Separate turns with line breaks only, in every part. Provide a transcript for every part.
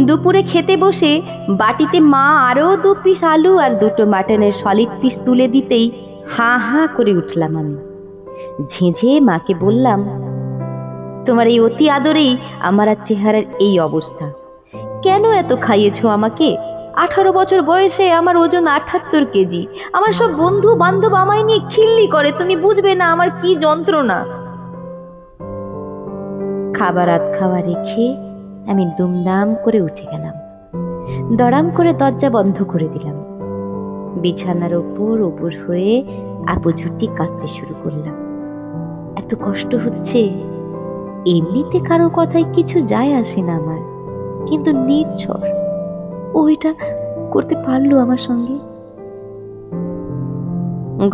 দুপুরে খেতে বসে বাটিতে মা আরও 2 পিস আলু আর 2টো মাটনের সলিড পিস তুলে দিতেই হাঁ হাঁ করে উঠলাম আমি। ঝেঁঝে মাকে বললাম, তোমার এই অতি আদরেই আমার আর চেহারার এই অবস্থা। কেন এত খাইয়েছো আমাকে? 18 বছর বয়সে আমার ওজন 78 কেজি। আমার সব বন্ধু বান্ধব আমায় নিয়ে খিল্লি করে, তুমি বুঝবে না আমার কি যন্ত্রণা। খাবার আধ খাওয়া রেখে আমি দুমদাম করে উঠে গেলাম। দড়াম করে দরজা বন্ধ করে দিলাম। বিছানার ওপর হয়ে আপু ঝুটি কাঁদতে শুরু করলাম। এত কষ্ট হচ্ছে, এমনিতে কারো কথায় কিছু যায় আসে না আমার, কিন্তু নির্ঝর ও এটা করতে পারলো আমার সঙ্গে।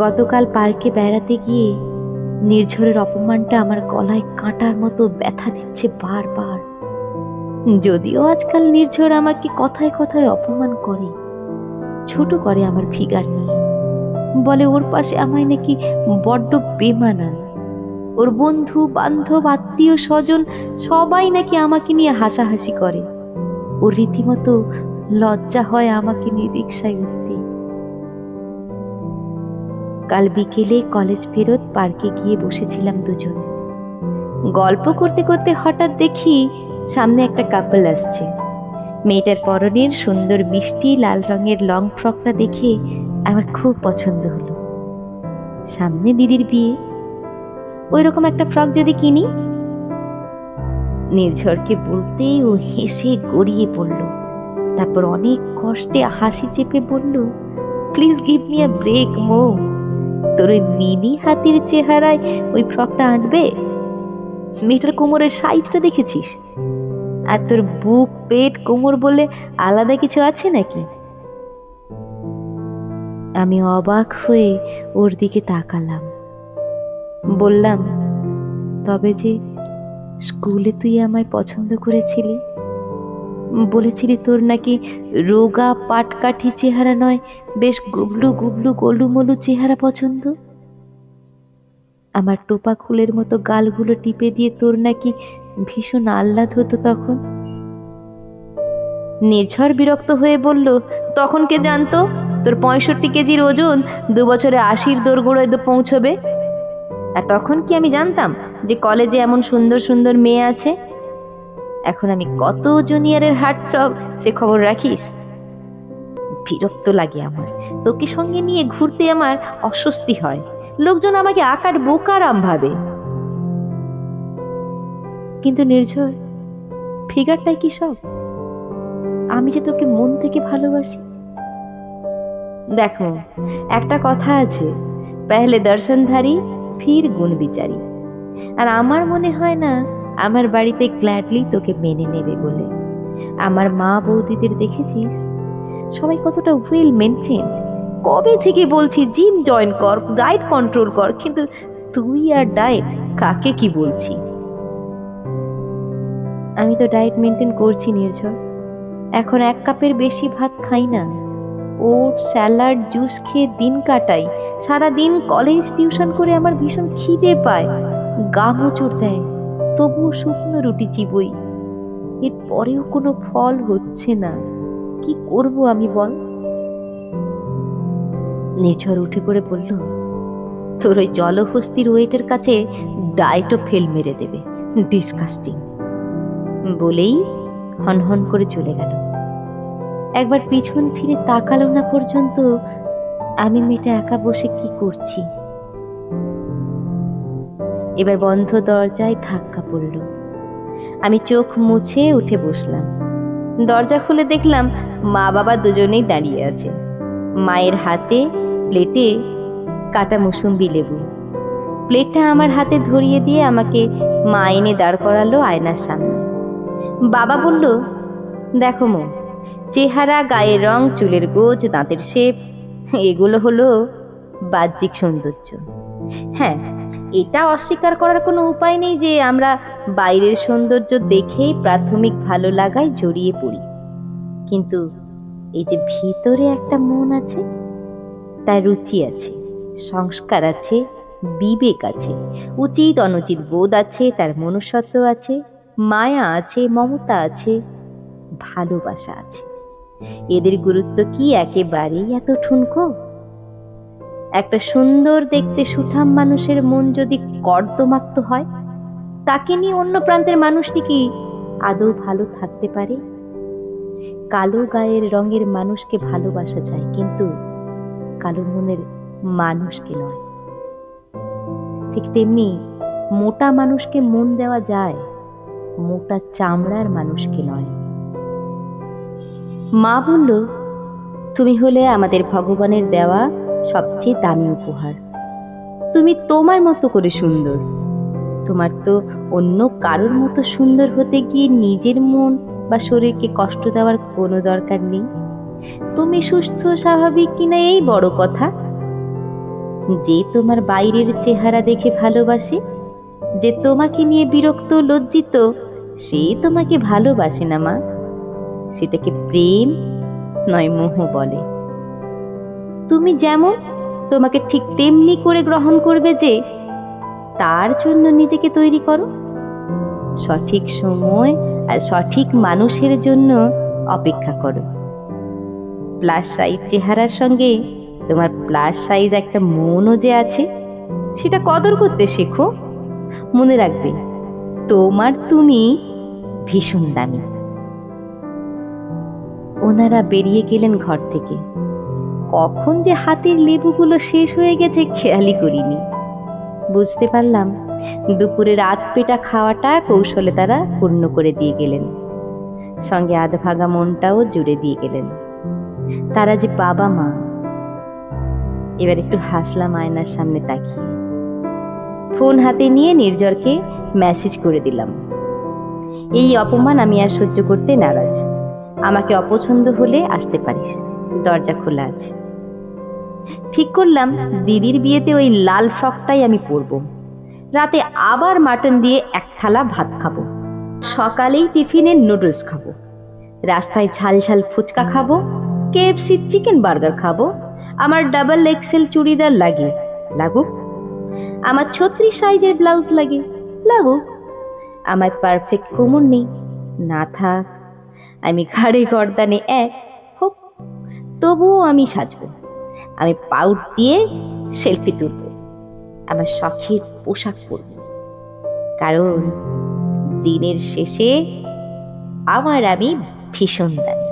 গতকাল পার্কে বেড়াতে গিয়ে নির্ঝরের অপমানটা আমার গলায় কাঁটার মতো ব্যথা দিচ্ছে বারবার। যদিও আজকাল নির্ঝর আমাকে কথায় কথায় অপমান করে, ছোট করে আমার ফিগার নিয়ে, বলে ওর পাশে আমায় নাকি বড্ড বেমানান। ওর বন্ধু বান্ধব আত্মীয় স্বজন সবাই নাকি আমাকে নিয়ে হাসাহাসি করে। ওর রীতিমতো লজ্জা হয় আমাকে নিয়ে রিকশায় উঠতে। কাল বিকেলে কলেজ ফেরত পার্কে গিয়ে বসেছিলাম দুজন। গল্প করতে করতে হঠাৎ দেখি সামনে একটা কাপল আসছে। মেয়েটার পরনের সুন্দর মিষ্টি লাল রঙের লং ফ্রকটা দেখে আমার খুব পছন্দ হলো। সামনে দিদির বিয়ে, ওই রকম একটা ফ্রক যদি কিনি। নির্ঝরকে বলতেই ও হেসে গড়িয়ে পড়ল। তারপর অনেক কষ্টে হাসি চেপে বলল, please give me a break মো। তোর ওই মিনি হাতির চেহারায় ওই ফ্রকটা আঁটবে? মেয়েটার কোমরের সাইজটা দেখেছিস? আর তোর বুক পেট কোমর বলে আলাদা কিছু আছে নাকি? আমি অবাক হয়ে ওর দিকে তাকালাম। বললাম, তবে যে স্কুলে তুই আমায় পছন্দ করেছিলি, বলেছিলি তোর নাকি রোগা পাটকাঠি চেহারা নয়, বেশ গুবলু গুবলু গোলুমলু চেহারা পছন্দ। আমার টোপা ফুলের মতো গালগুলো টিপে দিয়ে তোর নাকি ভীষণ আহ্লাদ হতো তখন। নির্ঝর বিরক্ত হয়ে বলল, তখন কে জানতো তোর 65 কেজির ওজন 2 বছরে 80-র দোরগোড়ায় পৌঁছবে? আর তখন কি আমি জানতাম যে কলেজে এমন সুন্দর সুন্দর মেয়ে আছে? এখন আমি কত জুনিয়রের হার্টথ্রব সে খবর রাখিস? বিরক্ত লাগে আমার, তোকে সঙ্গে নিয়ে ঘুরতে আমার অস্বস্তি হয়। লোকজন আমাকে আকার বোকারাম ভাবে। কিন্তু নির্ঝর, ফিগারটাই কি সব? আমি যে তোকে মন থেকে ভালোবাসি। দেখো, একটা কথা আছে, পেহলে দর্শনধারী ফির গুণ বিচারি। আর আমার মনে হয় না আমার বাড়িতে গ্ল্যাডলি তোকে মেনে নেবে বলে। আমার মা বৌদিদের দেখেছিস, সবাই কতটা ওয়েল মেনটেন। কবে থেকে বলছি জিম জয়েন কর, ডায়েট কন্ট্রোল কর, কিন্তু তুই আর ডায়েট কাকে কি বলছি? আমি তো ডায়েট মেনটেন করছি নির্ঝর। এখন 1 কাপের বেশি ভাত খাই না। ওট স্যালাড জুস খেয়ে দিন কাটাই। সারা দিন কলেজ টিউশন করে আমার ভীষণ খিদে পায়, গা মোচড় দেয়, তবুও শুকনো রুটি চিবই। এর পরেও কোনো ফল হচ্ছে না। কি করব আমি বল? নির্ঝর উঠে পড়ে বলল, তোর ওই জলহস্তির ওয়েটের কাছে ডায়েটও ফেল মেরে দেবে, ডিসকাস্টিং। বলেই হনহন করে চলে গেল। একবার পিছন ফিরে তাকালো না পর্যন্ত আমি মেয়েটা একা বসে কি করছি। এবার বন্ধ দরজায় ধাক্কা পড়ল। আমি চোখ মুছে উঠে বসলাম। দরজা খুলে দেখলাম মা বাবা দুজনেই দাঁড়িয়ে আছে। মায়ের হাতে প্লেটে কাটা মুসুম্বি লেবু। প্লেটটা আমার হাতে ধরিয়ে দিয়ে আমাকে মা এনে দাঁড় করালো আয়নার সামনে। বাবা বলল, দেখো মো, চেহারা, গায়ের রং, চুলের গোছ, দাঁতের শেপ, এগুলো হলো বাহ্যিক সৌন্দর্য। হ্যাঁ, এটা অস্বীকার করার কোনো উপায় নেই যে আমরা বাইরের সৌন্দর্য দেখেই প্রাথমিক ভালো লাগায় জড়িয়ে পড়ি। কিন্তু এই যে ভিতরে একটা মন আছে, তার রুচি আছে, সংস্কার আছে, বিবেক আছে, উচিত অনুচিত বোধ আছে, তার মনুষ্যত্ব আছে, মায়া আছে, মমতা আছে, ভালোবাসা আছে। এদের গুরুত্ব কি একেবারেই এত ঠুনকো? একটা সুন্দর দেখতে সুঠাম মানুষের মন যদি কর্দমাক্ত হয়, তাকে নিয়ে অন্য প্রান্তের মানুষটি কি আদৌ ভালো থাকতে পারে? কালো গায়ের রঙের মানুষকে ভালোবাসা যায়, কিন্তু কালো মনের মানুষকে নয়। ঠিক তেমনি মোটা মানুষকে মন দেওয়া যায়, মোটা চামড়ার মানুষকে নয়। মা বলল, তুমি হলে আমাদের ভগবানের দেওয়া সবচেয়ে দামি উপহার। তুমি তোমার মতো করে সুন্দর। তোমার তো অন্য কারোর মতো সুন্দর হতে গিয়ে নিজের মন বা শরীরকে কষ্ট দেওয়ার কোনো দরকার নেই। তুমি সুস্থ স্বাভাবিক কিনা এই বড় কথা। যে তোমার বাইরের চেহারা দেখে ভালোবাসে, যে তোমাকে নিয়ে বিরক্ত লজ্জিত, সে তোমাকে ভালোবাসে না মা। সেটাকে প্রেম নয়, মোহ বলে। তুমি যেমন, তোমাকে ঠিক তেমনি করে গ্রহণ করবে যে, তার জন্য নিজেকে তৈরি করো। সঠিক সময় আর সঠিক মানুষের জন্য অপেক্ষা করো। প্লাস সাইজ চেহারার সঙ্গে তোমার প্লাস সাইজ একটা মনও যে আছে, সেটা কদর করতে শেখো। মনে রাখবে, তোমার তুমি ভীষণ দামি। ওনারা বেরিয়ে গেলেন ঘর থেকে। কখন যে হাতের লেবুগুলো শেষ হয়ে গেছে খেয়ালই করিনি। বুঝতে পারলাম দুপুরে রাত পেটা খাওয়াটা কৌশলে তারা পূর্ণ করে দিয়ে গেলেন, সঙ্গে আধভাগা মনটাও জুড়ে দিয়ে গেলেন। তারা যে বাবা মা। এবার একটু হাসলাম আয়নার সামনে তাকিয়ে। ফোন হাতে নিয়ে নির্ঝরকে মেসেজ করে দিলাম, এই অপমান আমি আর সহ্য করতে নারাজ। আমাকে অপছন্দ হলে আসতে পারিস, দরজা খোলা আছে। ঠিক করলাম দিদির বিয়েতে ওই লাল ফ্রকটাই আমি পরবো। রাতে আবার মাটন দিয়ে এক থালা ভাত খাবো। সকালেই টিফিনে নুডলস খাবো। রাস্তায় ঝাল ঝাল ফুচকা খাবো। কেএফসি চিকেন বার্গার খাবো। আমার ডাবল এক্সেল চুড়িদার লাগে, লাগুক। আমার 36 সাইজের ব্লাউজ লাগে, লাগুক। আমার পারফেক্ট কোমর নেই, না থাক। আমি ঘাড়ে গর্দানে এক হোক, তবুও আমি সাজবো। আমি পাউট দিয়ে সেলফি তুলবো। আমার শখের পোশাক পরবো, কারণ দিনের শেষে আমি ভীষণ দামি।